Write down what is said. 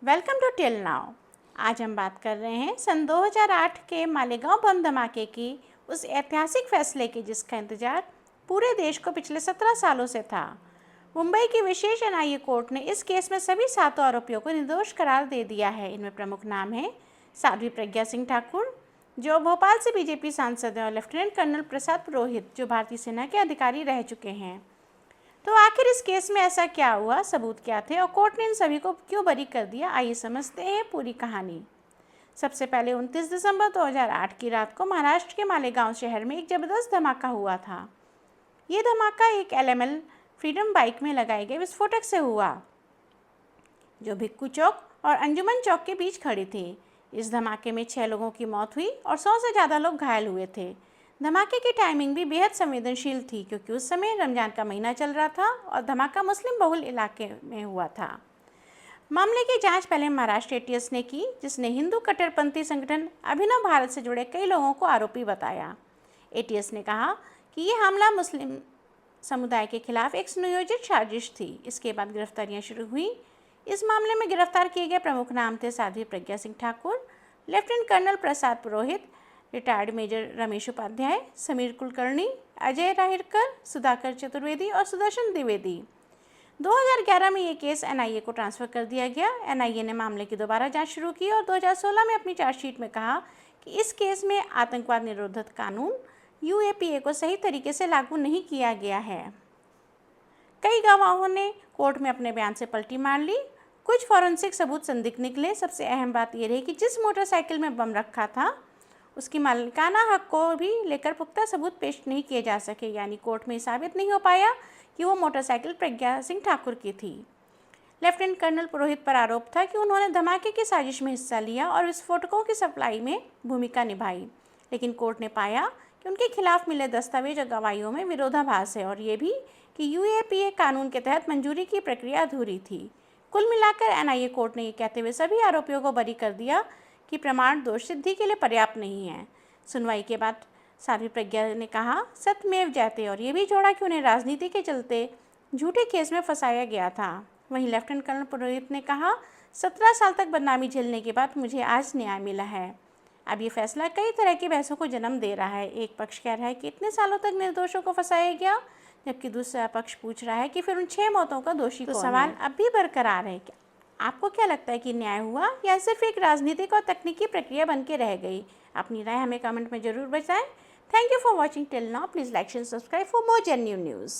Welcome to till now. आज हम बात कर रहे हैं सन 2008 के मालेगांव बम धमाके की उस ऐतिहासिक फैसले की जिसका इंतजार पूरे देश को पिछले 17 सालों से था। मुंबई की विशेष एनआईए कोर्ट ने इस केस में सभी 7 आरोपियों को निर्दोष करार दे दिया है। इनमें प्रमुख नाम है साध्वी प्रज्ञा सिंह ठाकुर, जो भोपाल से बीजेपी सांसद हैं, और लेफ्टिनेंट कर्नल प्रसाद पुरोहित, जो भारतीय सेना के अधिकारी रह चुके हैं। तो आखिर इस केस में ऐसा क्या हुआ, सबूत क्या थे और कोर्ट ने इन सभी को क्यों बरी कर दिया, आइए समझते हैं पूरी कहानी। सबसे पहले 29 दिसंबर 2008 की रात को महाराष्ट्र के मालेगांव शहर में एक ज़बरदस्त धमाका हुआ था। ये धमाका एक एलएमएल फ्रीडम बाइक में लगाए गए विस्फोटक से हुआ, जो भिक्खू चौक और अंजुमन चौक के बीच खड़ी थी। इस धमाके में 6 लोगों की मौत हुई और 100 से ज़्यादा लोग घायल हुए थे। धमाके की टाइमिंग भी बेहद संवेदनशील थी, क्योंकि उस समय रमज़ान का महीना चल रहा था और धमाका मुस्लिम बहुल इलाके में हुआ था। मामले की जांच पहले महाराष्ट्र एटीएस ने की, जिसने हिंदू कट्टरपंथी संगठन अभिनव भारत से जुड़े कई लोगों को आरोपी बताया। एटीएस ने कहा कि ये हमला मुस्लिम समुदाय के खिलाफ एक सुनियोजित साजिश थी। इसके बाद गिरफ्तारियां शुरू हुई। इस मामले में गिरफ्तार किए गए प्रमुख नाम थे Sadhvi Pragya Singh Thakur, lieutenant colonel Prasad Purohit, retired major Ramesh Upadhyay, Sameer Kulkarni, Ajay Rahirkar, Sudhakar Chaturvedi और सुदर्शन द्विवेदी। 2011 में ये केस एनआईए को ट्रांसफ़र कर दिया गया। एनआईए ने मामले की दोबारा जांच शुरू की और 2016 में अपनी चार्जशीट में कहा कि इस केस में आतंकवाद निरोधक कानून यूएपीए को सही तरीके से लागू नहीं किया गया है। कई गवाहों ने कोर्ट में अपने बयान से पलटी मार ली। कुछ फॉरेंसिक सबूत संदिग्ध निकले। सबसे अहम बात यह रही कि जिस मोटरसाइकिल में बम रखा था उसकी मालिकाना हक को भी लेकर पुख्ता सबूत पेश नहीं किए जा सके, यानी कोर्ट में साबित नहीं हो पाया कि वो मोटरसाइकिल प्रज्ञा सिंह ठाकुर की थी। लेफ्टिनेंट कर्नल पुरोहित पर आरोप था कि उन्होंने धमाके की साजिश में हिस्सा लिया और विस्फोटकों की सप्लाई में भूमिका निभाई, लेकिन कोर्ट ने पाया कि उनके खिलाफ मिले दस्तावेज और गवाहियों में विरोधाभास है, और ये भी कि यूएपीए कानून के तहत मंजूरी की प्रक्रिया अधूरी थी। कुल मिलाकर एनआईए कोर्ट ने ये कहते हुए सभी आरोपियों को बरी कर दिया कि प्रमाण दोष सिद्धि के लिए पर्याप्त नहीं है। सुनवाई के बाद साध्वी प्रज्ञा ने कहा सत्यमेव जयते, और ये भी जोड़ा कि उन्हें राजनीति के चलते झूठे केस में फंसाया गया था। वहीं लेफ्टिनेंट कर्नल पुरोहित ने कहा 17 साल तक बदनामी झेलने के बाद मुझे आज न्याय मिला है। अब ये फैसला कई तरह की बहसों को जन्म दे रहा है। एक पक्ष कह रहा है कि इतने सालों तक निर्दोषों को फंसाया गया, जबकि दूसरा पक्ष पूछ रहा है कि फिर उन 6 मौतों का दोषी कौन है। सवाल अब भी बरकरार है कि आपको क्या लगता है कि न्याय हुआ या सिर्फ एक राजनीतिक और तकनीकी प्रक्रिया बन के रह गई? अपनी राय हमें कमेंट में जरूर बताएं। Thank you for watching till now. Please like and subscribe for more genuine news.